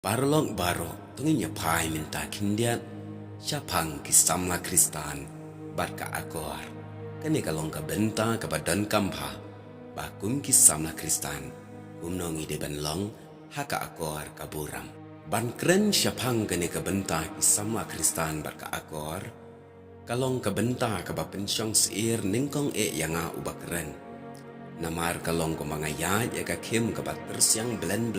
Barlong baro tungin ya pai minta kindian syapang kisamla Kristan barka akor kani kalong ka benta ka badan kampa bakum kisamla Kristan umnongi de benlong haka akor kaburam ban kren syapang kani ka benta kisamla Kristan barka akor kalong ka benta ka bapensyong seir ningkong yanga ubakren namar kalong ko mga ya ka kim ka batersyang blend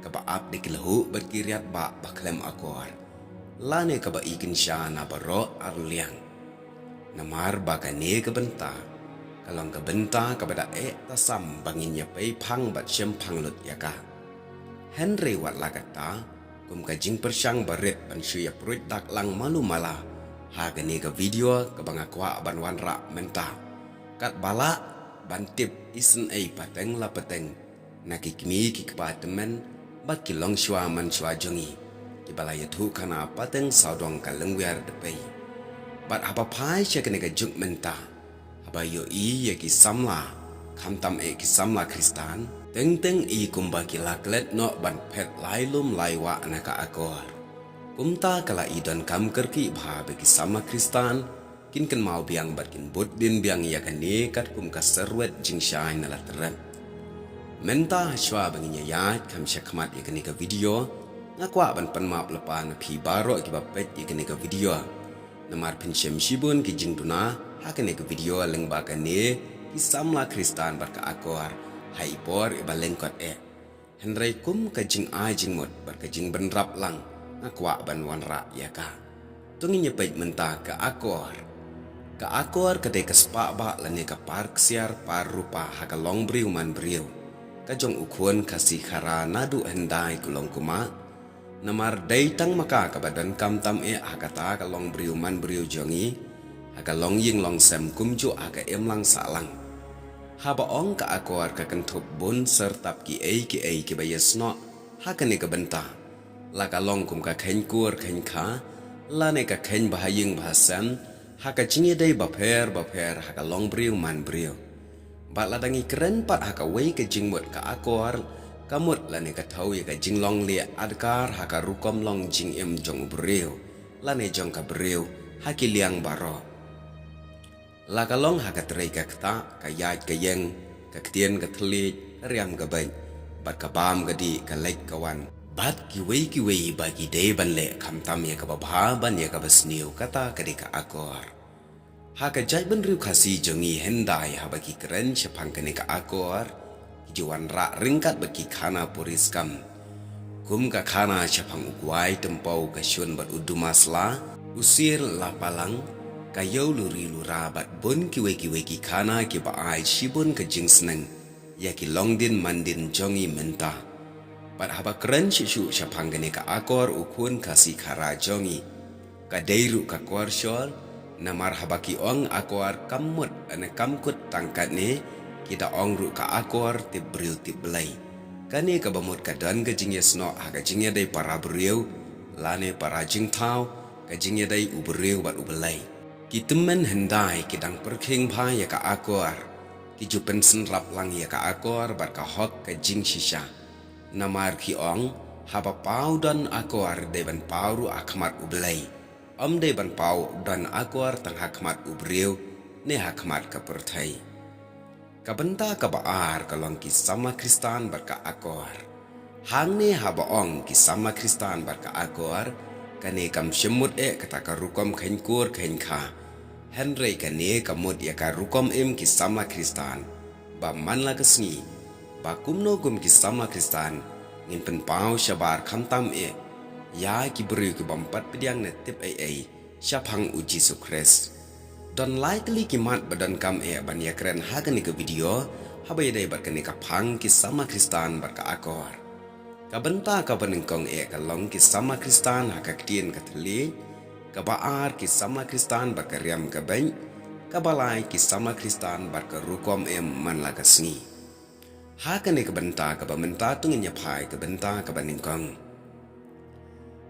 kaba ap di kilahu berkiriat ba baklem akor lane kaba ikin sya na baro arliang namar baka ne kebenta kalong kebenta kaba da tasam bangin ya pay pang bat syem panglut yaka Henry wat lagata kum kajing persyang barit ban syuya pruit dak lang malu mala haga ne ka video kaba ngakwa ban wanra menta kat bala ban tip isen pateng la peteng nakikmi kikpa temen bat kilong shwa man shwa jongi ki balaya thu kana pateng saudong kalengwer depei bat apa pai chekene ga juk menta haba yo ya ki samla khamtam ki samla Kristan teng i kumba ki laklet no ban phet lailum laiwa anaka akor kumta kala idon kam kerki bha be ki samla Kristan kin mau biang bat kin bud din biang ya kan ne kat kum ka serwet jing shai na latren menta shwa banginya ya kam syakmat ikani ka video ngakwa ban penmap lepan pi baro ki bapet ikani ka video namar pinchem shibun ki jingduna hakane ka video leng bakane ki samla Kristan barka akor hai por ibalengkot Henry kum ka jing jingmot barka jing benrap lang ngakwa ban wanra ya ka tunginya pait menta ka akor kadai ka spa ba lane ka park siar parupa hakalong briu man briu kajong ukuan kasih khara nadu hendai kulong kuma namar daitang maka kabadan kamtam hakata kalong briu man briu jongi hakalong ying long sem kumju haka lang salang haba ong ka akor ka kentup bun sertap ki bayasno hakane ka benta la kalong kum ka khen kur khen kha la ne ka khen bahaying bahasan haka jingi dai baper hakalong briu man briu bat ladangi keren pat haka wei ke jingmut ka akor kamut lane ka thau ya ka jinglong lia adkar haka rukom long jing jong breu lane jong ka breu haki liang baro la kalong haka trei ka kta ka yai ka yeng ka ktien ka thli riam ka bai bat ka bam ka di ka lek kawan bat ki wei bagi dei ban le khamtam ya ka ba ban ya ka basniu kata ka di ka akor haka jai benriu kasi jongi hendai habaki keren syapang kene ka akor juan ra ringkat baki khana puriskam kum ka khana syapang ugwai tempau ka syun bat udumasla usir lapalang kayau luri lura bat bun kiwe ki khana ki ba ai shibun ka jingsneng ya ki longdin mandin jongi menta bat haba keren shishu syapang kene ka akor ukun kasi khara jongi ka deiru ka korsyol namar habaki ong akor kamut ane kamkut tangkat ni kita ong ru ka akor tibril tiblai kani ka bamut ka dan ka jingya sno haga jingya dai para briu lane para jingtau ka jingya dai ubriu bat ublai kitemen hendai kidang perking bha ya ka akor ki jupen sen rap lang ya ka akor bar ka hok ka jing shisha namar ki ong haba pau dan akor dai ban pauru akmat ublai Om de ban pau dan akor tang hakmat ubriu ne hakmat ka perthai kabenta ka baar kalong ki sama Kristan barka akor hang ne haba ong ki sama Kristan barka akor kane kam shemut kata ka rukom khen kur khen kha Henry kane kamut ya ka rukom ki sama Kristan ba man la kasni ba kumno gum ki sama Kristan ngin pen pau shabar khamtam ya ki beri ki bampat pediang netip syapang uji sukres don likely ki mat badan kam ban ya keren haga ni ke video habai dai bar kani ka phang ki sama Kristan bar ka akor ka benta ka banengkong ka long ki sama Kristan haka ktien ka thli ka baar ki sama Kristan bar ka riam ka ben ka balai ki sama Kristan bar ka rukom man la kasni haka ni ka benta ka bamenta tungin ya phai ka benta ka banengkong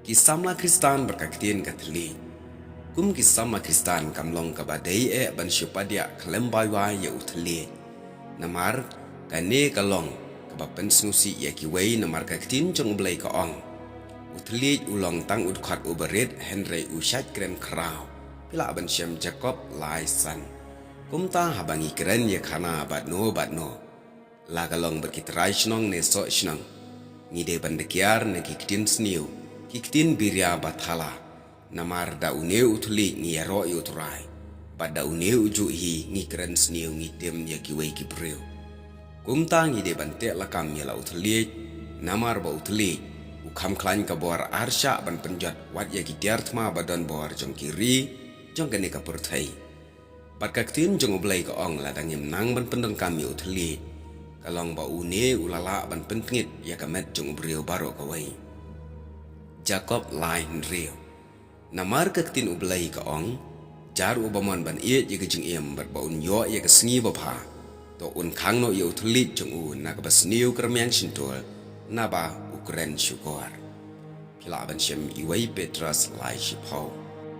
Kisamla Kristan berkaktiin katli. Kum kisama Kristan kamlong kabadai ban syupadia kalembaywa ya utli. Namar kane kalong kabapen snusi ya kiwei namar kaktin jong blai ka ong. utlit ulong tang udkhat uberit Henry ushat krem kraw pila ban shem Jacob lai san kumta habangi keren ye khana batno lagalong berkitrai shnong ne so shnong ngide bandekiar ne kiktin sniu kiktin birya bathala namar da une utli ngiyaro utrai pada une uju hi ngikren sniu ngitem ya kiwei kibreu kumta ngide bante lakam ya la utli namar ba utli ukam klan ka bor arsha ban penjat wat ya gidiartma badan bor jong kiri jong kene ka purthai pat kaktin jong oblai ka ong la dangim nang ban pendeng kami utli kalong ba une ulala ban pentngit ya kamet jong obreu baro ka wai Jacob lain rio namar kaktin oblai ka ong jar ubamon ban ie ye gijing em bat ba un yo ye ka sngi ba pha to un khang no ye utli jong u na ka basniu kremyang sintol na ba ukren syukor pila ban shem iwai Petrus lai shipau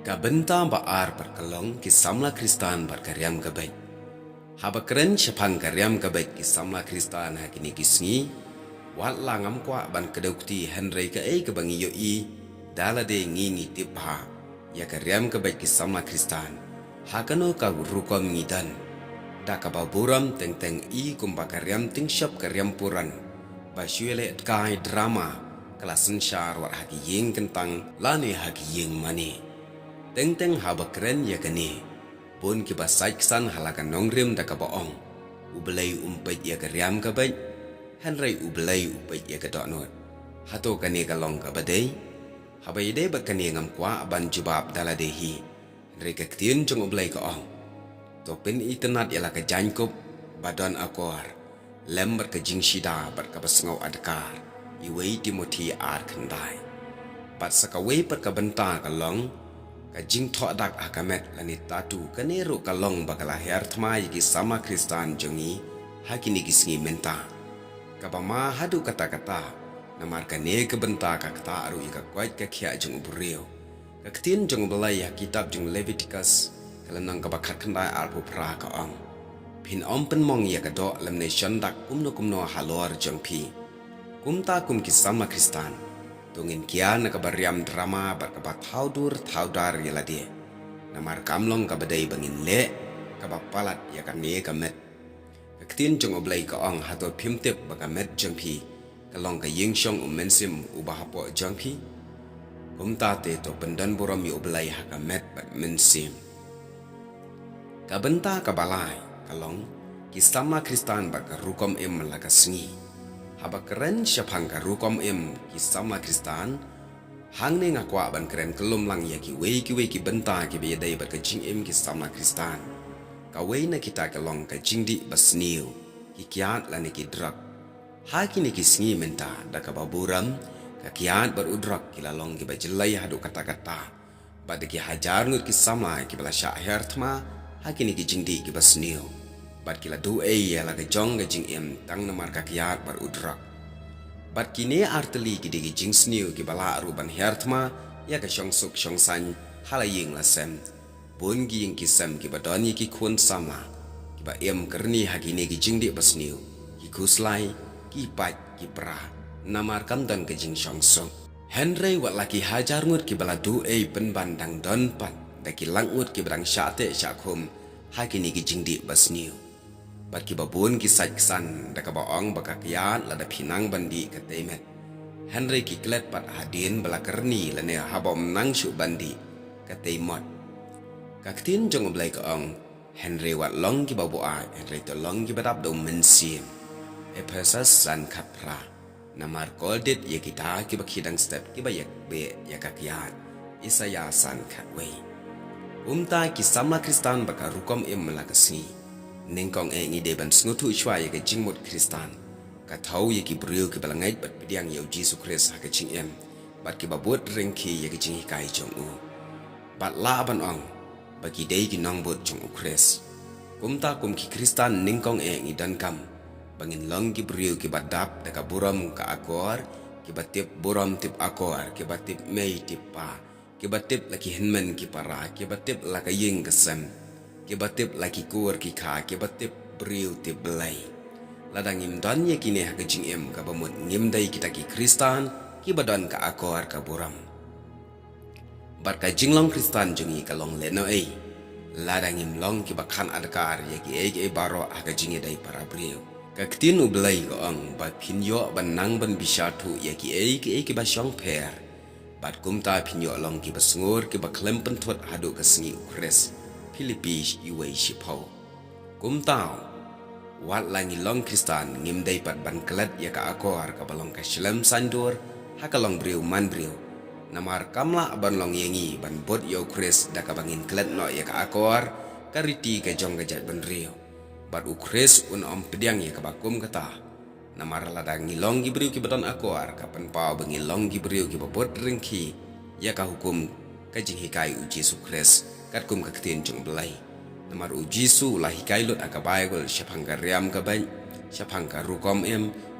ka benta ba ar par kalong ki samla kristan bar karyam ka bai haba keren syapang karyam ka bai ki samla kristan hakini kisngi wat langam kwa ban kedukti Henry ka ka bangi yo i dalade ngingi tipha ya karyam ka bai ki samla kristan hakano ka rukom ngidan da ka baburam teng i kumba karyam ting shop karyam puran basyuele kai drama kelasen syar war haki ying kentang lani haki ying mani teng haba keren ya kani pun ki basaiksan halakan nongrim da ka baong ubelai umpet ya karyam ka bai Henry ubelai umpet ya ka donot hato kani ka long ka badai haba ide ba kani ngam kwa ban jubab daladehi Henry ka ktin jong ubelai ka ong topin itenat ya la ka jankup badan akor lembar ke jing shida bar ka basngau adkar iwei Timothy ar khandai bat sakawei per ka benta ka long ka jing tho dak akamet lani tatu kanero ka long bakala her thma yigi sama kristan jongi hakini gisngi menta ka bama hadu kata-kata namar ka ne ka benta ka kata aru ika kwait ka khia jong bureo ka ktin jong belai ya kitab jong Leviticus kalanang ka bakhat khandai ar pu pra ka ong pin pen mong ya ka do lam nation dak kumno halor jong pi kumta kum ki sama kristan tungin kia na kabariam drama bar kabat thaudar yala dia namar kamlong kabadai bangin le kabapalat ya kane kamet kaktin jong oblai ka ong hato phimtep bakamet jangpi kalong ka yingshong umensim ubahapo jangpi kumta te to pendan borom yu oblai hakamet bat mensim kabenta kabalai kalong kisama kristan bar rukom em lagasngi haba keren syapang ka rukom em ki sama kristan hang ne ngakwa ban keren kelum lang ya ki wei ki benta ki be dai bar ka jing em ki sama kristan ka wei na kita ka long ka jing di basniu ki kiat la ne ki drak ha ki ne ki sngi menta da ka baburam ka kiat bar udrak ki la long ki ba jelai hadu kata-kata ba de ki hajar ngut ki sama ki bala syahir thma ha ki ne ki jing di ki basniu bat kila du ya la jong ga jing em tang namar ka kiat bar udrak bat kine arteli ki digi jing sniu ki bala ruban hertma ya ka shong suk shong san halaying la sem bun gi ing ki sem ki badani ki kun sama ki ba em kerni hagine ki jing di basniu ki kuslai ki pat ki pra namar kam dang ka jing shong suk Henry wat laki hajar ngut ki bala du pen bandang don pat da ki langut ki brang syate syakum hagine ki jing di basniu bat ki babun ki saiksan da ka baong bakakiat la da pinang bandi ka temet Henry ki klet pat hadin bala kerni la ne habom nang syu bandi ka temot kaktin jong oblai ka ong Henry wat long ki babu a Henry to long ki badap do mensim Ephesus san kapra namar koldit ye kita ki bakhidang step ki bayak be ya kakiat Isaya san khatwei umta ki sama kristan baka rukom em malakasni nengkong ngi de ban sngutu chwa ye ke jingmut kristan ka thau ye ki brio ki balangai bat pidiang ye Jesus Christ ha ke jing em bat ki babut rengki ye ke jing kai jong u bat la ban ong bagi dei ki nong bot jong u Christ kumta kum ki kristan nengkong ngi dan kam bangin long ki brio ki badap da ka buram ka akor ki batip buram tip akor ki batip mei tip pa ki batip laki henmen ki para ki batip la ka ying kesem ki batip laki kur ki kha ki batip briu ti belai ladang im dan ye kini ha jing em ka bamut ngim dai kita ki kristan ki badon ka akor ka buram bat ka jinglong Kristan jungi ka long leno ladangim long ki bakhan adkar ye ki baro aga jingi dai para brio ka ktin ublai ko ang ba pinyo ban nang ban bisatu ye ki ba syong per bat kumta pinyo long ki basngur ki ba klempen thot hadu ka singi ukres Philippines iwei shipau kumtao wat langi long Kristan ngim dai pat ban klat ya ka akor ka balong ka shlem sandur hakalong brio man brio namar kamla ban long yengi ban bot yo kres da ka bangin klat no ya ka akor kariti ka jong gajat ban rio bat ukres un om pediang ya ka bakum kata namar ladang ngilong gi brio ki baton akor ka pan pau bangilong gi brio ki bot ringki ya ka hukum ka jing hikai uji sukres kat kum ka ktin jong belai namar ujisu lah hikailut aka Bible syapangga riam ka ban syapangga rukom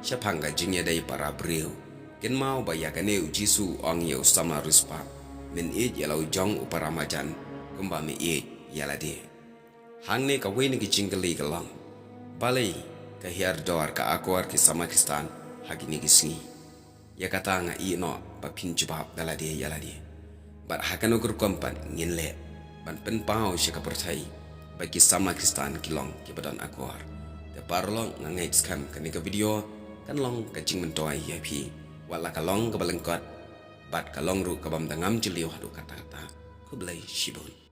syapangga jingya dai para brio ken mau bayakane ujisu ong ye usama ruspa min ya lau jong uparamajan kumba mi yala de hangne ka weni ki jinggali ka lang balai ka hiar dor ka akwar ki sama Kristan hagini ki singi ya kata nga no pa pinjubab dala de yala de bat hakano kur kompan nginle ban pen pau syaka percaya bagi sama Kristan kilong ki badan akwar de parlong ngangai skam kanika video kan long kajing mentoi yapi wala kalong ka balengkot bat kalong ru ka bam dangam jeliu hadu kata-kata ku belai shibun